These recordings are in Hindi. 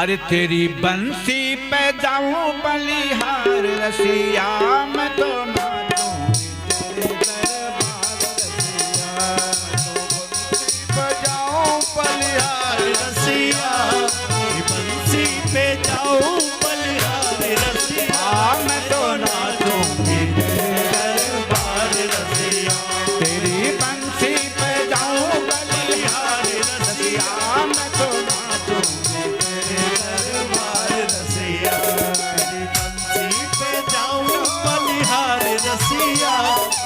अरे तेरी बंसी पे जाऊं बलिहार रसिया, मैं तो नाचूंगी तेरे दरबार रसिया। बजाऊं बलिहार रसिया, बंसी पे जाऊं बलिहार रसिया, मैं तो नाचूंगी तेरे दरबार रसिया। तेरी बंसी पे जाऊं बलिहार रसिया, मैं तो नाचूंगी तेरे दरबार रसिया, बंसी पे जाऊं बलिहार रसिया,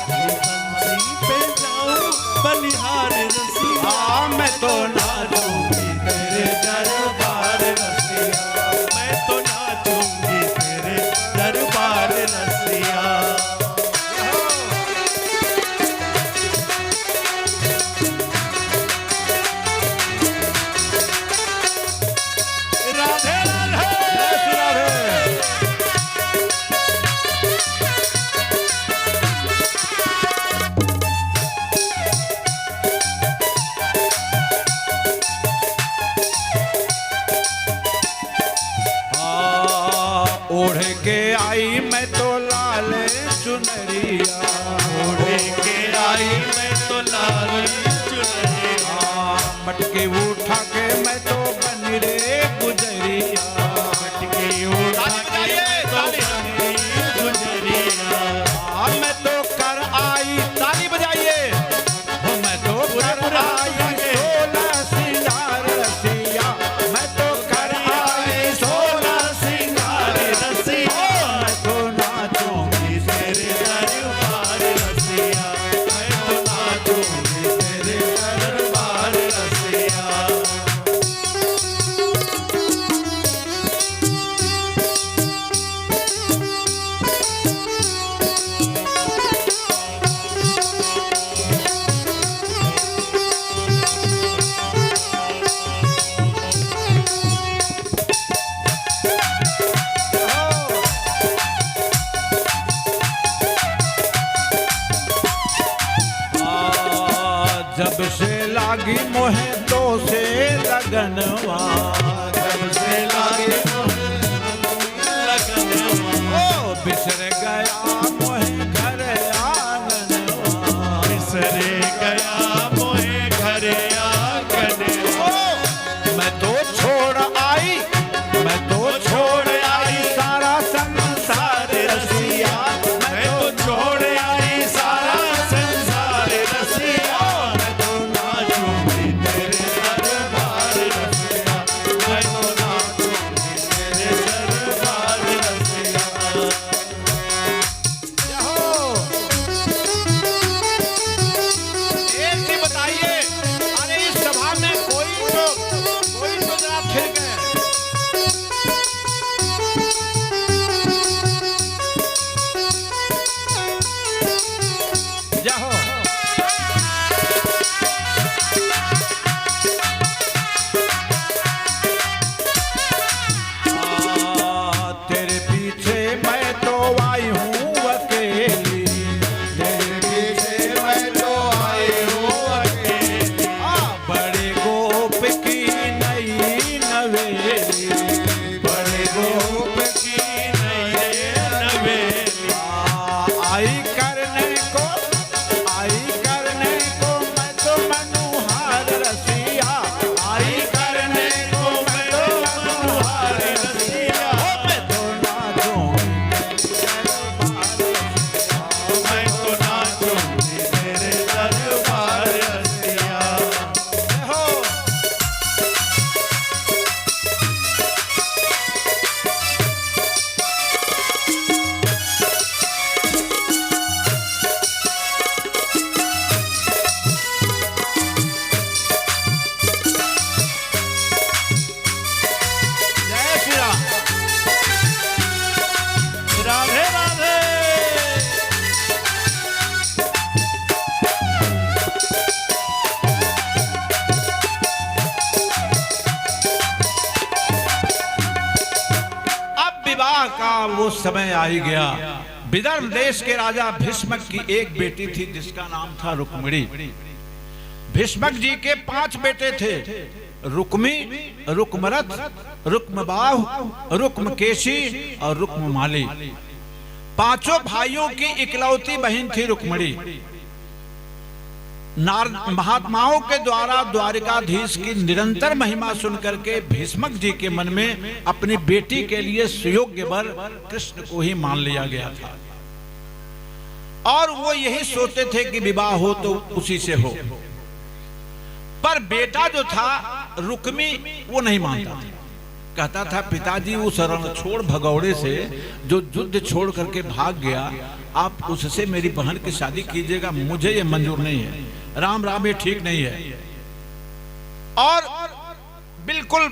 बंसी पे जाऊं बलिहार रसिया, मैं तो नाचूंगी तेरे दरबार रसिया, मैं तो नाचूंगी तेरे दरबार रसिया। राधे राधे ओढ़ के आई मैं तो लाल चुनरिया, ओढ़ के आई मैं तो लाल चुनरिया, मटके उठा के मैं तो बन रे गुजरिया, मटके उठा के मैं तो बनी गुजरिया, मैं तो कर आई, ताली बजाइए, मैं तो कर आई सोलह सिंगार रसिया, मैं तो कर आई सोलह सिंगार रसिया, मैं तो नाचूंगी तेरे दरबार रसिया, मैं तो नाचूंगी तेरे दरबार रसिया। जब से लागी मोहे तो से लगनवा, जब से लागे लगनवा, बिसर गया मोहे घर आंगनवा, बिसरे गया मोहे घर आंगनवा, मैं तो छोड़ आई, मैं तो छोड़ आई सारा संसार रसिया, मैं तो छोड़ आई सारा संसार रसिया, मैं तो नाचूंगी तेरे दरबार रसिया, मैं तो नाचूंगी तेरे दरबार रसिया। एक ही बताइए, अरे इस सभा में कोई तो जरा फिर गए। जाओ तेरे पीछे मैं तो आई हूँ अकेली, तेरे पीछे मैं तो आई हूँ अकेली, बड़े गोप की नई नवेली, बड़े गोप की नई नवेली, आई करने को मैं तो मनुहार रसिया, आई करने को मैं तो मनुहार रसिया, मैं तो मैं तो नाचूंगी तेरे दरबार रसिया। जय श्री राम। राधे राधे। अब विवाह का वो समय आ ही गया। विदर्भ देश के राजा भीष्मक की एक बेटी थी जिसका नाम था रुक्मिणी। भीष्मक जी के 5 बेटे थे। रुक्मी, रुक्मरथ, रुक्मबाहु, रुक्मकेशी और रुक्ममाली। पांचों भाइयों की इकलौती बहन थी रुक्मणी। महात्माओं के द्वारा द्वारिकाधीश की निरंतर महिमा सुनकर के भीष्मक जी के मन में अपनी बेटी के लिए सुयोग्य वर कृष्ण को ही मान लिया गया था और वो यही सोचते थे कि विवाह हो तो उसी से हो। पर बेटा जो था रुक्मी वो नहीं मानता था। कहता था पिताजी उस रण छोड़ भगौड़े से जो युद्ध छोड़ करके भाग गया, आप उससे मेरी बहन की शादी कीजिएगा, मुझे ये मंजूर नहीं है। राम राम ये ठीक नहीं है। और बिल्कुल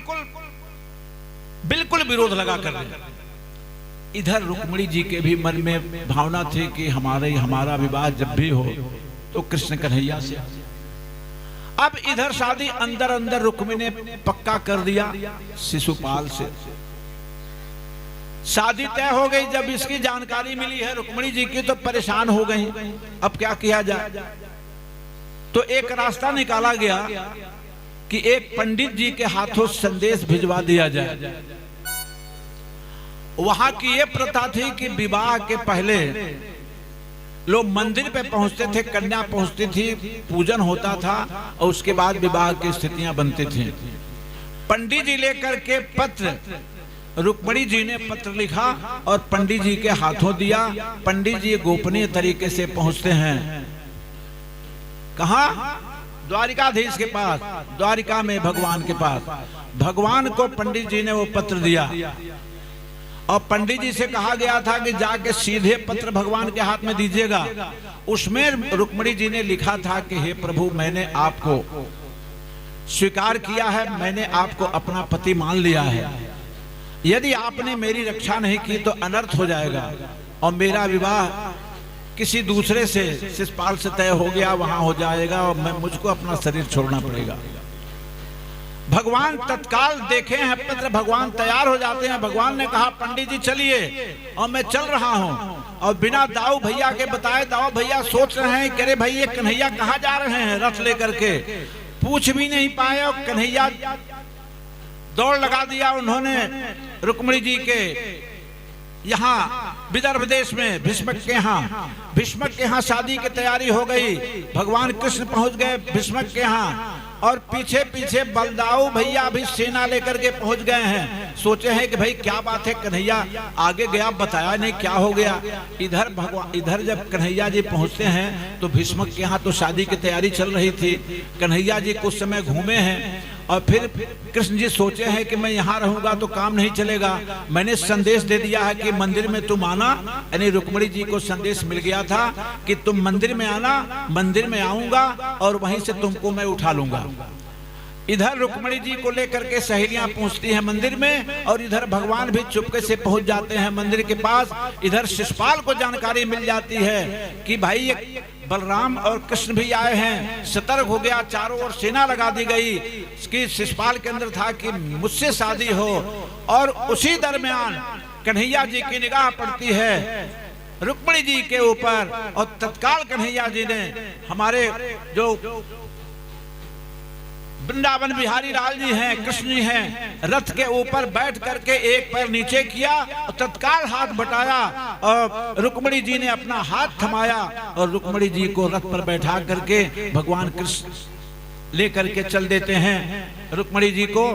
बिल्कुल विरोध लगा कर रहे। इधर रुक्मिणी जी के भी मन में भावना थी कि हमारा विवाह जब भी हो तो कृष्ण कन्हैया से। अब इधर शादी अंदर अंदर रुक्मिणी ने पक्का कर दिया शिशुपाल से। शादी तय हो गई। जब इसकी जानकारी मिली है रुक्मिणी जी की तो परेशान हो गई। अब क्या किया जाए? तो एक रास्ता निकाला गया कि एक पंडित जी के हाथों संदेश भिजवा दिया जाए। वहां की यह प्रथा थी कि विवाह के पहले लोग मंदिर पे पहुंचते थे, कन्या पहुंचती थी, पूजन होता था और उसके बाद विवाह की स्थितियां बनती थी। पंडित जी लेकर के पत्र, रुक्मिणी जी ने पत्र लिखा और पंडित जी के हाथों दिया। पंडित जी गोपनीय तरीके से पहुंचते हैं। कहां? द्वारिकाधीश के पास, द्वारिका में भगवान के पास। भगवान को पंडित जी ने वो पत्र दिया और पंडित जी से कहा गया था कि जाके सीधे पत्र भगवान के हाथ में दीजिएगा। उसमें रुक्मिणी जी ने लिखा था कि हे प्रभु, मैंने आपको स्वीकार किया है, मैंने आपको अपना पति मान लिया है। यदि आपने मेरी रक्षा नहीं की तो अनर्थ हो जाएगा और मेरा विवाह किसी दूसरे से, शिशुपाल से तय हो गया, वहां हो जाएगा और मुझको अपना शरीर छोड़ना पड़ेगा। भगवान तत्काल देखे हैं पत्र, भगवान तैयार हो जाते हैं। भगवान ने कहा पंडित जी चलिए, और मैं चल रहा हूं। और बिना दाऊ भैया के बताए, दाऊ भैया सोच रहे हैं कि अरे भाई ये कन्हैया कहाँ जा रहे हैं रथ लेकर के। पूछ भी नहीं पाए और कन्हैया दौड़ लगा दिया उन्होंने रुक्मिणी जी के यहाँ विदर्भ देश में भीष्मक के यहाँ। भीष्मक के यहाँ शादी की तैयारी हो गई। भगवान कृष्ण पहुंच गए भीष्मक के यहाँ और पीछे पीछे बलदाऊ भैया भी सेना लेकर के पहुंच गए हैं। सोचे हैं कि भाई क्या बात है, कन्हैया आगे गया, बताया नहीं क्या हो गया। इधर जब कन्हैया जी पहुंचते हैं तो भीष्मक के यहाँ तो शादी की तैयारी चल रही थी। कन्हैया जी कुछ समय घूमे हैं और फिर कृष्ण जी सोचे हैं कि मैं यहाँ रहूंगा तो काम नहीं चलेगा। मैंने संदेश दे दिया है कि मंदिर में तुम आना, यानी रुक्मिणी जी को संदेश मिल गया था कि तुम मंदिर में आना, मंदिर में आऊंगा और वहीं से तुमको मैं उठा लूंगा। इधर रुक्मिणी जी को लेकर के सहेलियां पहुंचती हैं मंदिर में और इधर भगवान भी चुपके से पहुंच जाते हैं मंदिर के पास। इधर शिशुपाल को जानकारी मिल जाती है कि भाई ये बलराम और कृष्ण भी आए हैं। सतर्क हो गया, चारों ओर सेना लगा दी गई। इसकी शिशुपाल के अंदर था कि मुझसे शादी हो। और उसी दरमियान कन्हैया जी की निगाह पड़ती है रुक्मिणी जी के ऊपर और तत्काल कन्हैया जी ने, हमारे जो वृंदावन बिहारी लाल जी हैं, कृष्ण जी हैं, रथ के ऊपर बैठ करके एक पैर नीचे किया और तत्काल हाथ बटाया और रुक्मिणी जी ने अपना हाथ थमाया और रुक्मिणी जी को रथ पर बैठा करके भगवान कृष्ण लेकर के चल देते हैं। रुक्मिणी जी को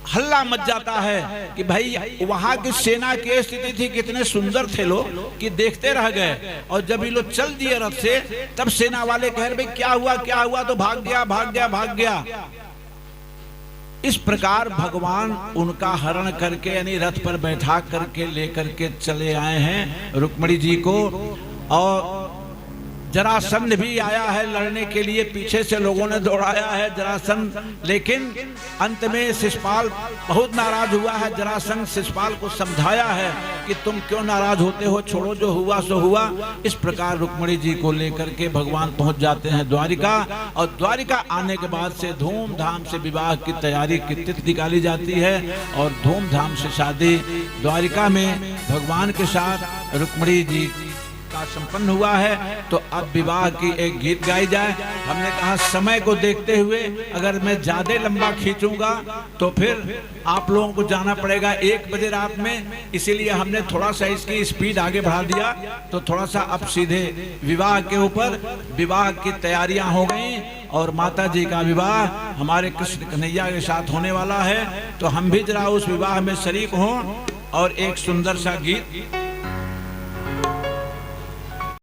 हल्ला मच जाता है कि भाई वहां की सेना की स्थिति थी, कितने सुंदर थे लोग कि देखते रह गए। और जब ये लोग चल दिए रथ से तब सेना वाले कह रहे भाई क्या हुआ, तो भाग गया। इस प्रकार भगवान उनका हरण करके यानी रथ पर बैठा करके लेकर के चले आए हैं रुक्मिणी जी को। और जरासंध भी आया है लड़ने के लिए, पीछे से लोगों ने दौड़ाया है जरासंध, लेकिन अंत में शिशुपाल बहुत नाराज हुआ है। जरासंध शिशुपाल को समझाया है कि तुम क्यों नाराज होते हो, छोड़ो, जो हुआ सो हुआ। इस प्रकार रुक्मिणी जी को लेकर के भगवान पहुंच जाते हैं द्वारिका। और द्वारिका आने के बाद से धूमधाम से विवाह की तैयारी की तिथि निकाली जाती है और धूमधाम से शादी द्वारिका में भगवान के साथ रुक्मिणी जी का संपन्न हुआ है, तो अब विवाह की एक गीत गाई जाए। हमने कहा समय को देखते हुए अगर मैं ज्यादा लंबा खींचूंगा तो फिर आप लोगों को जाना पड़ेगा 1 बजे रात में, इसीलिए हमने थोड़ा सा इसकी स्पीड आगे बढ़ा दिया। तो थोड़ा सा अब सीधे विवाह के ऊपर, विवाह की तैयारियां हो गई और माता जी का विवाह हमारे कृष्ण कन्हैया के साथ होने वाला है। तो हम भी जरा उस विवाह में शरीक हों और एक सुंदर सा गीत